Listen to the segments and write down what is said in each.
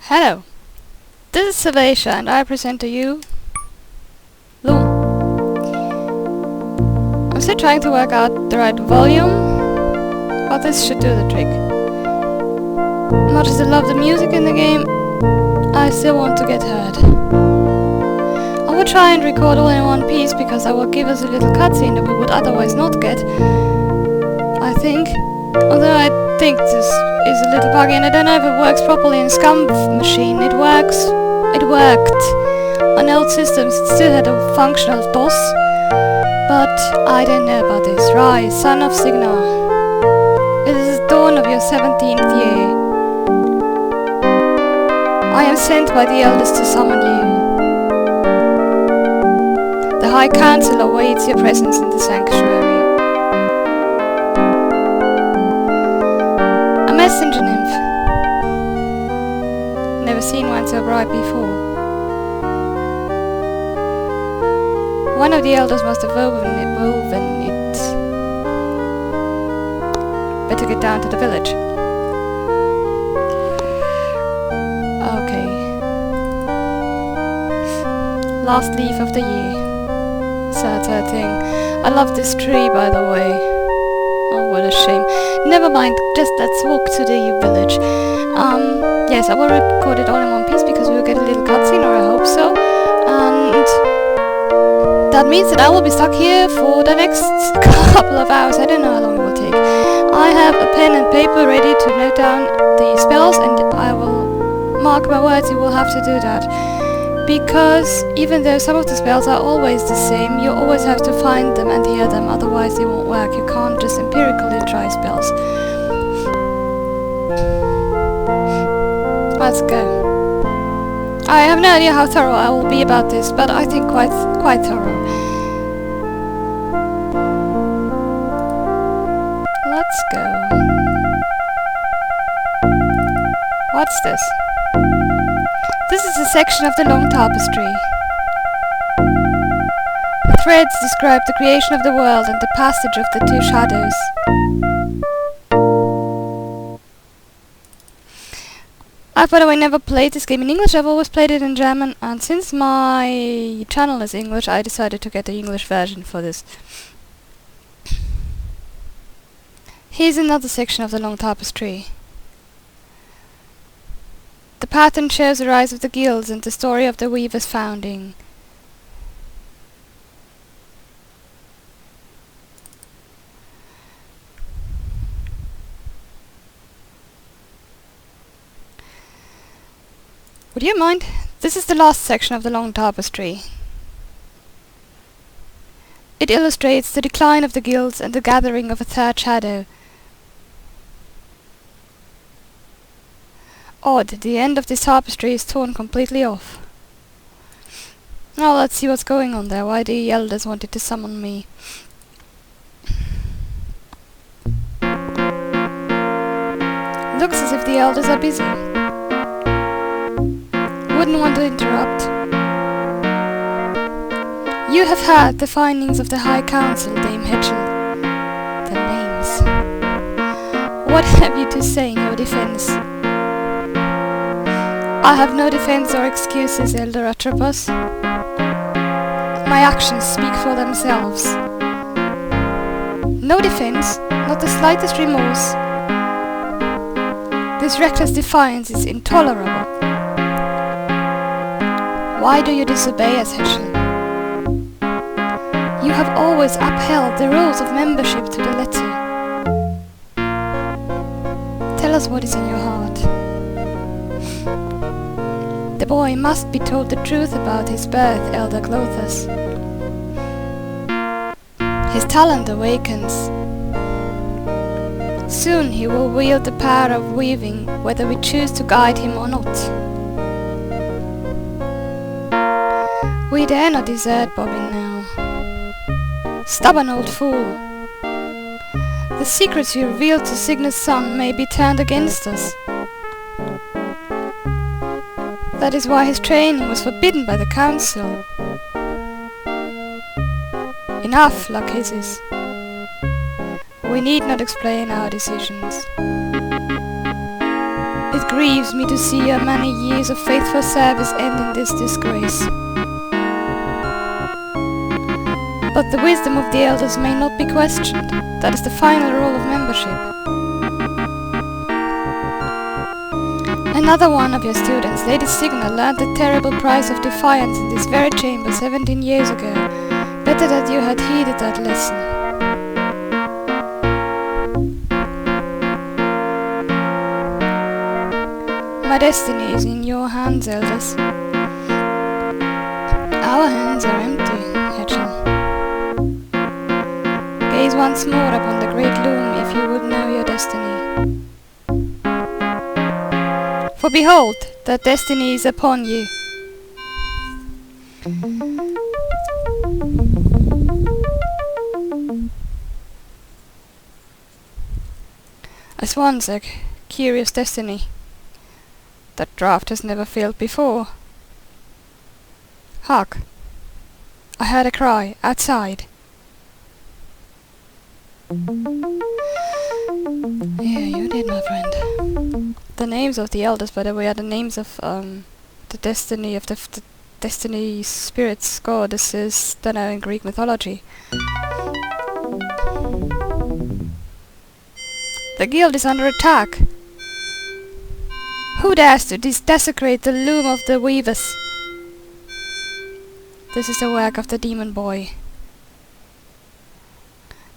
Hello, this is Salvatia and I present to you Loom. I'm still trying to work out the right volume, but this should do the trick. Much as I love the music in the game, I still want to get heard. I will try and record all in one piece because that will give us a little cutscene that we would otherwise not get, I think. Although I think this is a little buggy and I don't know if it works properly in Scum machine. It worked on old systems. It still had a functional DOS, but I don't know about this. Rise, son of Signar. It is the dawn of your 17th year. I am sent by the elders to summon you. The High Council awaits your presence in the sanctuary. Messenger nymph. Never seen one so bright before. One of the elders must have woven it. Better get down to the village. Okay. Last leaf of the year. Sad thing. I love this tree, by the way. Oh, what a shame. Never mind, just let's walk to the village. Yes, I will record it all in one piece because we will get a little cutscene, or I hope so. And that means that I will be stuck here for the next couple of hours. I don't know how long it will take. I have a pen and paper ready to note down the spells, and I will mark my words, you will have to do that. Because even though some of the spells are always the same, you always have to find them and hear them, otherwise they won't work. You can't just empirically try spells. Let's go. I have no idea how thorough I will be about this, but I think quite thorough. Let's go. What's this? This is a section of the long tapestry. The threads describe the creation of the world and the passage of the two shadows. I've, by the way, never played this game in English. I've always played it in German, and since my channel is English, I decided to get the English version for this. Here's another section of the long tapestry. The pattern shows the rise of the guilds and the story of the weavers' founding. Would you mind? This is the last section of the long tapestry. It illustrates the decline of the guilds and the gathering of a third shadow. Odd, the end of this tapestry is torn completely off. Now let's see what's going on there, why the elders wanted to summon me. Looks as if the elders are busy. Wouldn't want to interrupt. You have heard the findings of the High Council, Dame Hetchel. The names. What have you to say in your defense? I have no defense or excuses, Elder Atropos. My actions speak for themselves. No defense, not the slightest remorse. This reckless defiance is intolerable. Why do you disobey us, Hetchel? You have always upheld the rules of membership to the letter. Tell us what is in your heart. The boy must be told the truth about his birth, Elder Clothus. His talent awakens. Soon he will wield the power of weaving, whether we choose to guide him or not. We dare not desert Bobbin now. Stubborn old fool. The secrets you revealed to Cygnus' son may be turned against us. That is why his training was forbidden by the council. Enough, Lachesis. We need not explain our decisions. It grieves me to see your many years of faithful service end in this disgrace. But the wisdom of the elders may not be questioned. That is the final rule of membership. Another one of your students, Lady Signa, learned the terrible price of defiance in this very chamber 17 years ago. Better that you had heeded that lesson. My destiny is in your hands, elders. Our hands are empty, Hedgel. Gaze once more upon the great loom if you would know your destiny. For behold, that destiny is upon you. A swan's egg, curious destiny. That draught has never failed before. Hark! I heard a cry outside. Yeah, you did, my friend. The names of the elders, by the way, are the names of the destiny of the destiny spirits, goddesses, don't know, in Greek mythology. The guild is under attack. Who dares to desecrate the loom of the weavers? This is the work of the demon boy.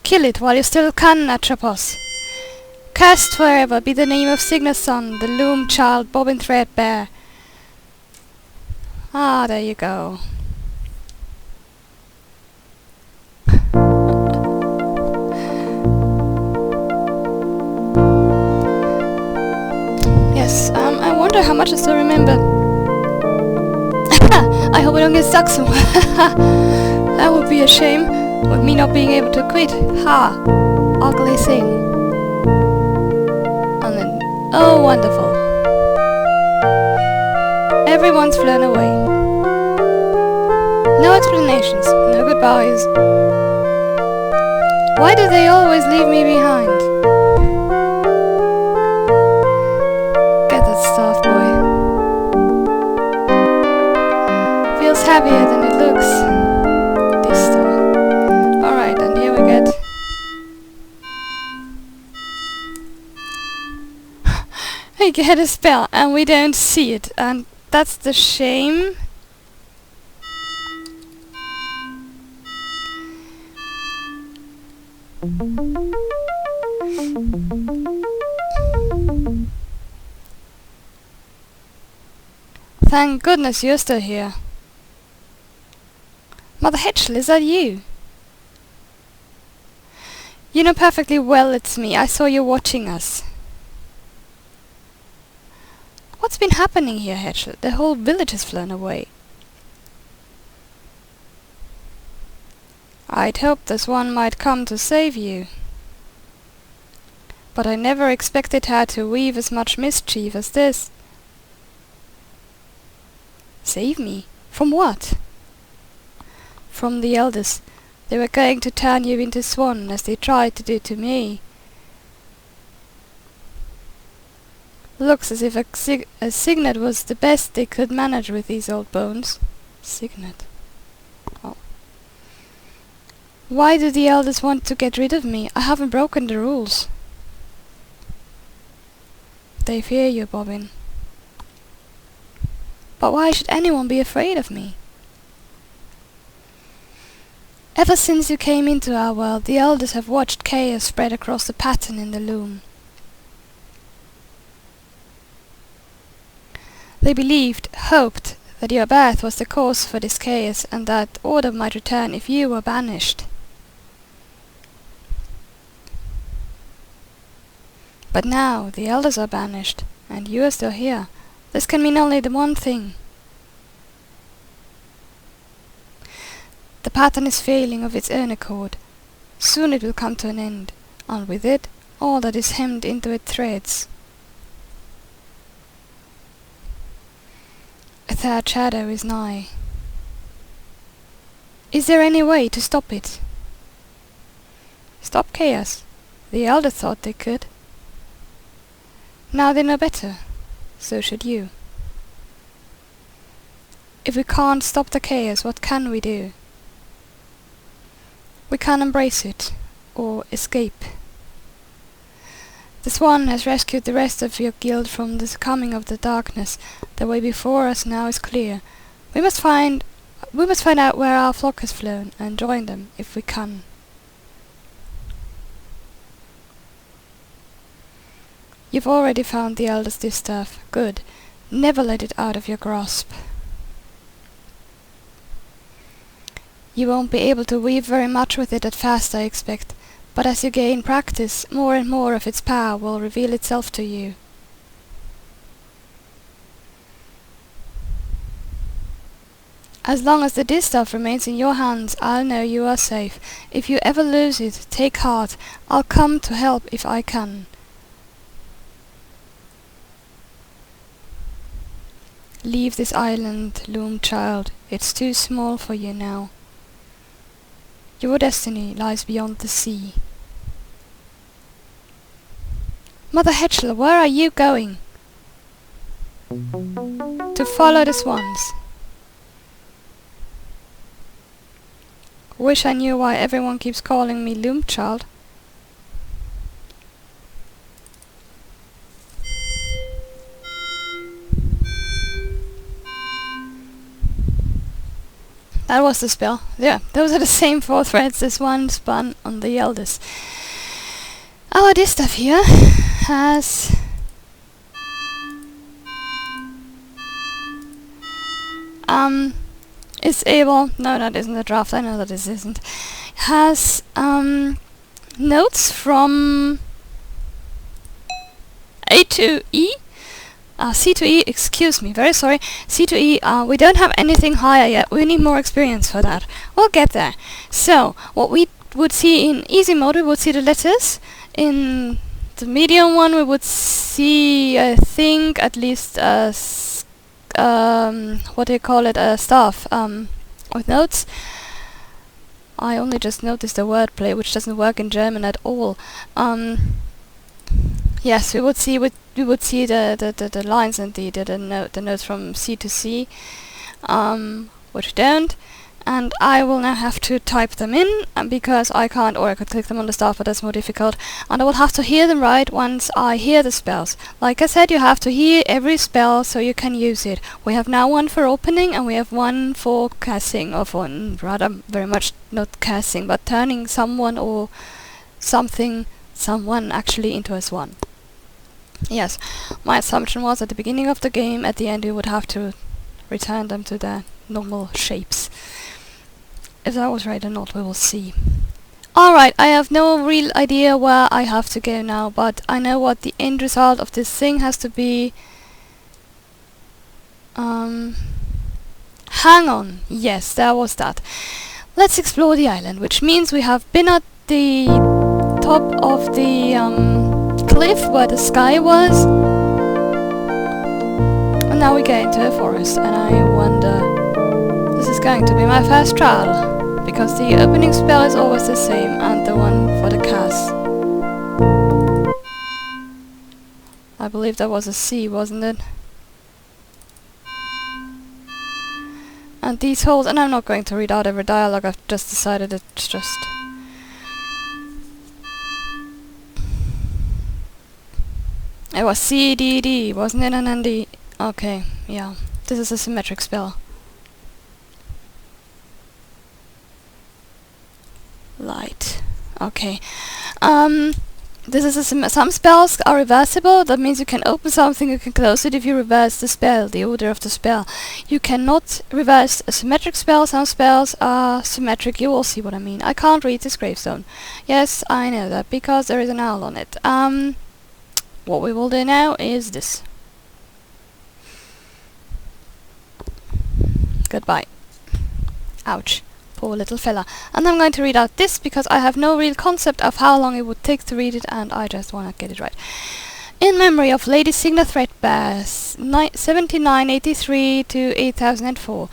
Kill it while you still can, Atropos. Cursed forever be the name of Signa's son, the loom child bobbin threadbare. Ah, there you go. Yes, I wonder how much I still remember. I hope I don't get stuck somewhere. That would be a shame, with me not being able to quit. Ha! Ugly thing. And then, oh wonderful. Everyone's flown away. No explanations, no goodbyes. Why do they always leave me behind? Get that stuff, boy. Feels heavier than it looks. This stuff. Alright, and here we get... I get a spell and we don't see it, and that's the shame. Thank goodness you're still here. Mother Hedgel, is that you? You know perfectly well it's me. I saw you watching us. What's been happening here, Hedgel? The whole village has flown away. I'd hoped this one might come to save you. But I never expected her to weave as much mischief as this. Save me? From what? From the elders. They were going to turn you into swan, as they tried to do to me. Looks as if a signet was the best they could manage with these old bones. Signet. Oh. Why do the elders want to get rid of me? I haven't broken the rules. They fear you, Bobbin. But why should anyone be afraid of me? Ever since you came into our world, the elders have watched chaos spread across the pattern in the loom. They believed, hoped, that your birth was the cause for this chaos, and that order might return if you were banished. But now the elders are banished, and you are still here. This can mean only the one thing. The pattern is failing of its own accord. Soon it will come to an end, and with it, all that is hemmed into its threads. A third shadow is nigh. Is there any way to stop it? Stop chaos? The elders thought they could. Now they know better. so should you. If we can't stop the chaos, what can we do? We can embrace it, or escape. The Swan has rescued the rest of your guild from the coming of the darkness. The way before us now is clear. We must find out where our flock has flown, and join them, if we can. You've already found the Elder's distaff. Good. Never let it out of your grasp. You won't be able to weave very much with it at first, I expect, but as you gain practice, more and more of its power will reveal itself to you. As long as the distaff remains in your hands, I'll know you are safe. If you ever lose it, take heart. I'll come to help if I can. Leave this island, Loom child. It's too small for you now. Your destiny lies beyond the sea. Mother Hetchel, where are you going? To follow the swans. Wish I knew why everyone keeps calling me Loom child. That was the spell. Yeah, those are the same 4 threads as one spun on the eldest. Our distaff here has is able, no, that isn't a draft, I know that this isn't, has notes from A to E, C to E, excuse me, very sorry, C to E, we don't have anything higher yet, we need more experience for that. We'll get there. So, what we would see in easy mode, we would see the letters. In the medium one, we would see, I think, at least what do you call it, a staff, with notes. I only just noticed the wordplay, which doesn't work in German at all. Yes, we would see the lines and the notes from C to C, which we don't. And I will now have to type them in, because I can't, or I could click them on the staff, but that's more difficult. And I will have to hear them right once I hear the spells. Like I said, you have to hear every spell so you can use it. We have now one for opening, and we have one for casting, or for rather very much not casting, but turning someone or someone actually into a swan. Yes, my assumption was at the beginning of the game, at the end we would have to return them to their normal shapes. If that was right or not, we will see. Alright, I have no real idea where I have to go now, but I know what the end result of this thing has to be. Hang on. Yes, there was that. Let's explore the island, which means we have been at the top of the cliff where the sky was. And now we get into a forest, and I wonder... This is going to be my first trial, because the opening spell is always the same, and the one for the cast. I believe that was a C, wasn't it? And these holes, and I'm not going to read out every dialogue, I've just decided it's just... It was C, D, D, wasn't it? And then D. Okay, yeah. This is a symmetric spell. Light. Okay. This is some spells are reversible. That means you can open something, you can close it if you reverse the spell, the order of the spell. You cannot reverse a symmetric spell. Some spells are symmetric. You will see what I mean. I can't read this gravestone. Yes, I know that, because there is an owl on it. What we will do now is this. Goodbye. Ouch. Poor little fella. And I'm going to read out this because I have no real concept of how long it would take to read it, and I just want to get it right. In memory of Lady Signa Threadbare, 7983 to 8004.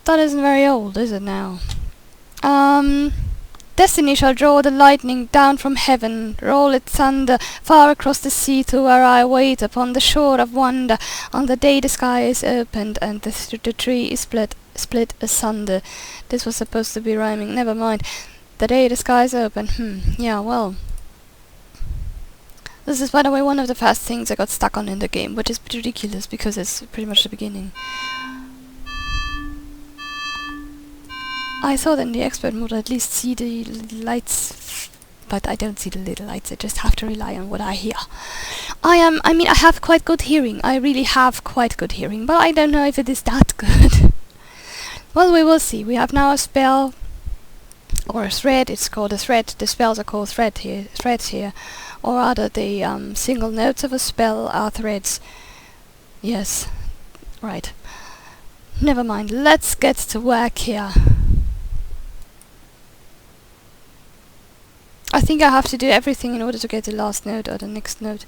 That isn't very old, is it now? Destiny shall draw the lightning down from heaven, roll its thunder far across the sea to where I wait upon the shore of wonder, on the day the sky is opened and the tree is split asunder. This was supposed to be rhyming, never mind. The day the sky is open, yeah, well. This is, by the way, one of the first things I got stuck on in the game, which is ridiculous because it's pretty much the beginning. I thought in the expert mode I'd at least see the lights, but I don't see the little lights. I just have to rely on what I hear. I mean, I have quite good hearing. I really have quite good hearing, but I don't know if it is that good. Well, we will see. We have now a spell, or a thread. It's called a thread. The spells are called threads here. Or rather, the single notes of a spell are threads. Yes, right. Never mind. Let's get to work here. I think I have to do everything in order to get the last note or the next note.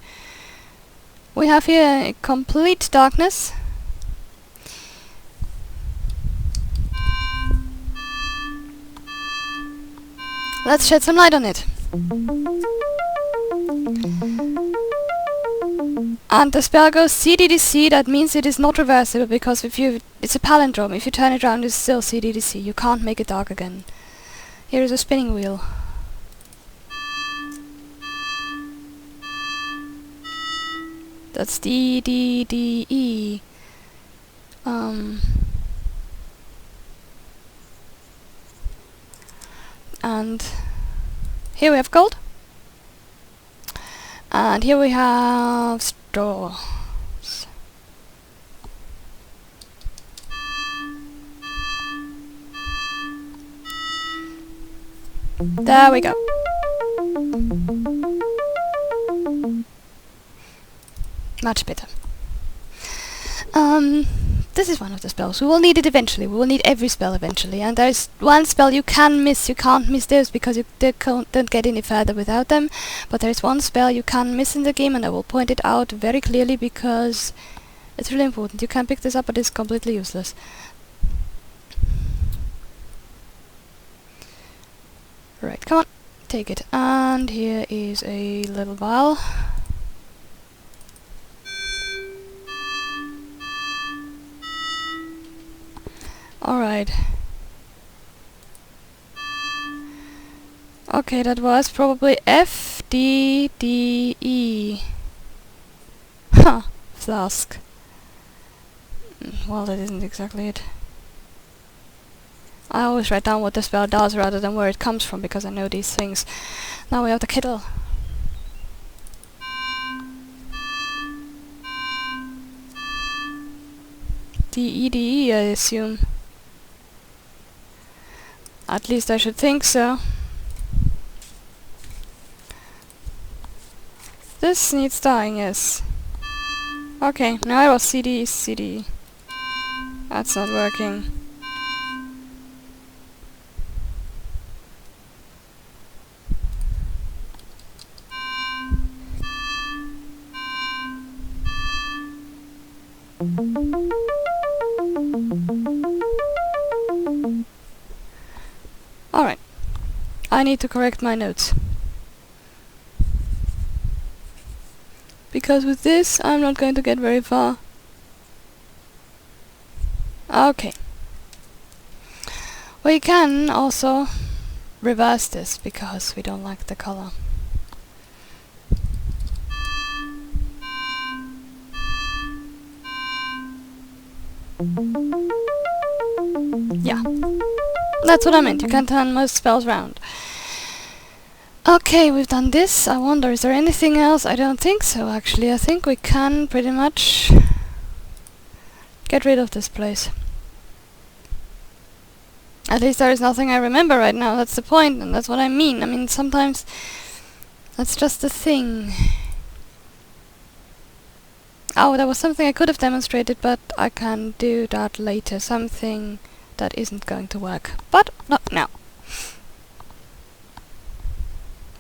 We have here complete darkness. Let's shed some light on it. And the spell goes CDDC. That means it is not reversible, because it's a palindrome. If you turn it around, it's still CDDC. You can't make it dark again. Here is a spinning wheel. That's D, D, D, E. And here we have gold. And here we have straws. There we go. Much better. This is one of the spells. We will need it eventually. We will need every spell eventually. And there's one spell you can miss. You can't miss those because you don't get any further without them. But there's one spell you can miss in the game, and I will point it out very clearly because it's really important. You can pick this up, but it's completely useless. Right, come on. Take it. And here is a little vial. Alright. Okay, that was probably F, D, D, E. Ha! Flask. Well, that isn't exactly it. I always write down what the spell does rather than where it comes from, because I know these things. Now we have the kettle. D-E-D-E, I assume. At least I should think so. This needs dying, yes. Okay, now it was CD, CD. That's not working. Alright. I need to correct my notes. Because with this, I'm not going to get very far. Okay. We can also reverse this, because we don't like the color. Yeah. That's what I meant. You can turn most spells round. Okay, we've done this. I wonder, is there anything else? I don't think so, actually. I think we can pretty much get rid of this place. At least there is nothing I remember right now. That's the point, and that's what I mean. I mean, sometimes that's just the thing. Oh, there was something I could have demonstrated, but I can do that later. Something that isn't going to work. But not now.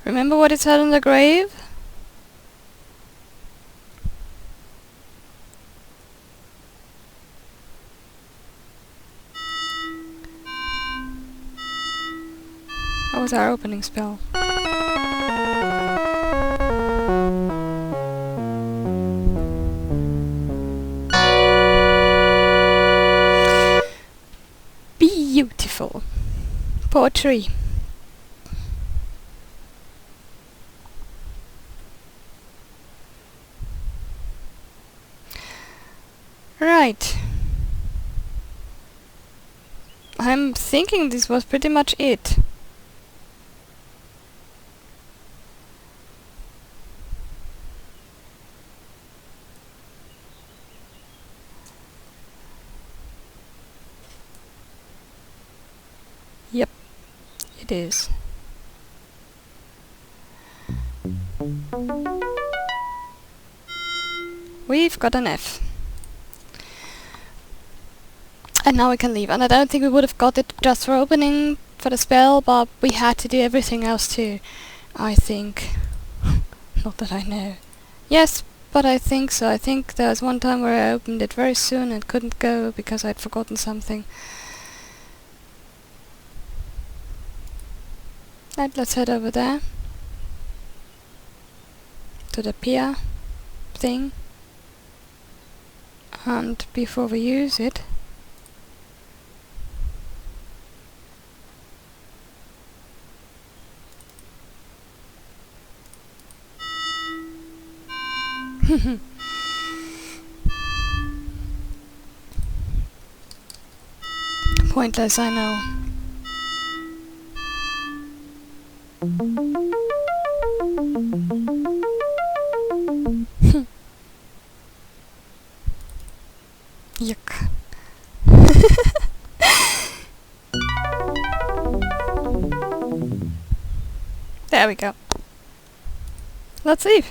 Remember what it said on the grave? That was our opening spell. Beautiful. Poetry. Right. I'm thinking this was pretty much it. Yep, it is. We've got an F. And now we can leave. And I don't think we would have got it just for opening for the spell, but we had to do everything else too, I think. Not that I know. Yes, but I think so. I think there was one time where I opened it very soon and couldn't go because I'd forgotten something. Right, let's head over there. To the pier thing. And before we use it, pointless, I know. Yuck. There we go. Let's leave.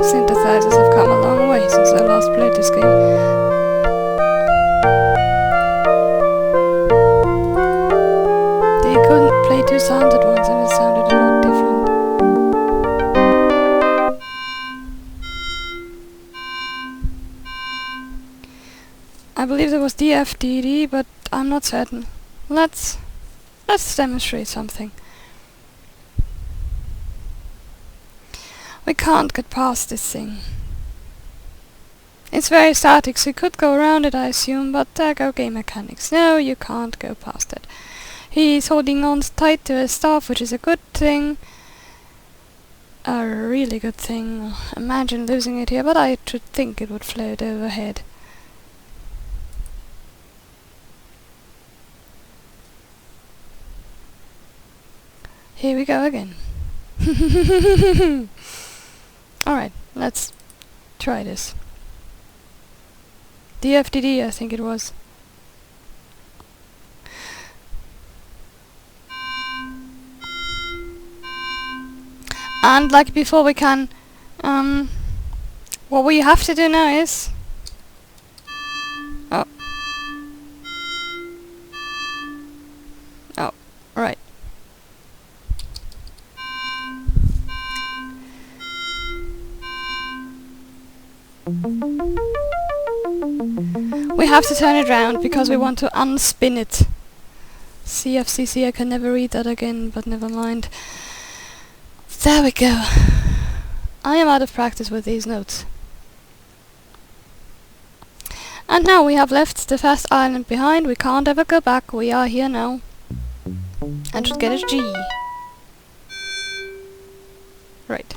Synthesizers have come a long way since I last played this game. They couldn't play two sounds at once and it sounded a lot different. I believe there was DFDD, but I'm not certain. Let's demonstrate something. We can't get past this thing. It's very static, so you could go around it, I assume, but there go game mechanics. No, you can't go past it. He's holding on tight to his staff, which is a good thing. A really good thing. Imagine losing it here, but I should think it would float overhead. Here we go again. Alright, let's try this. DFDD, I think it was. And like before, we can... what we have to do now is... Oh. Oh, right. We have to turn it round because we want to unspin it. CFCC, I can never read that again, but never mind. There we go. I am out of practice with these notes. And now we have left the first island behind. We can't ever go back. We are here now. And should get a G. Right.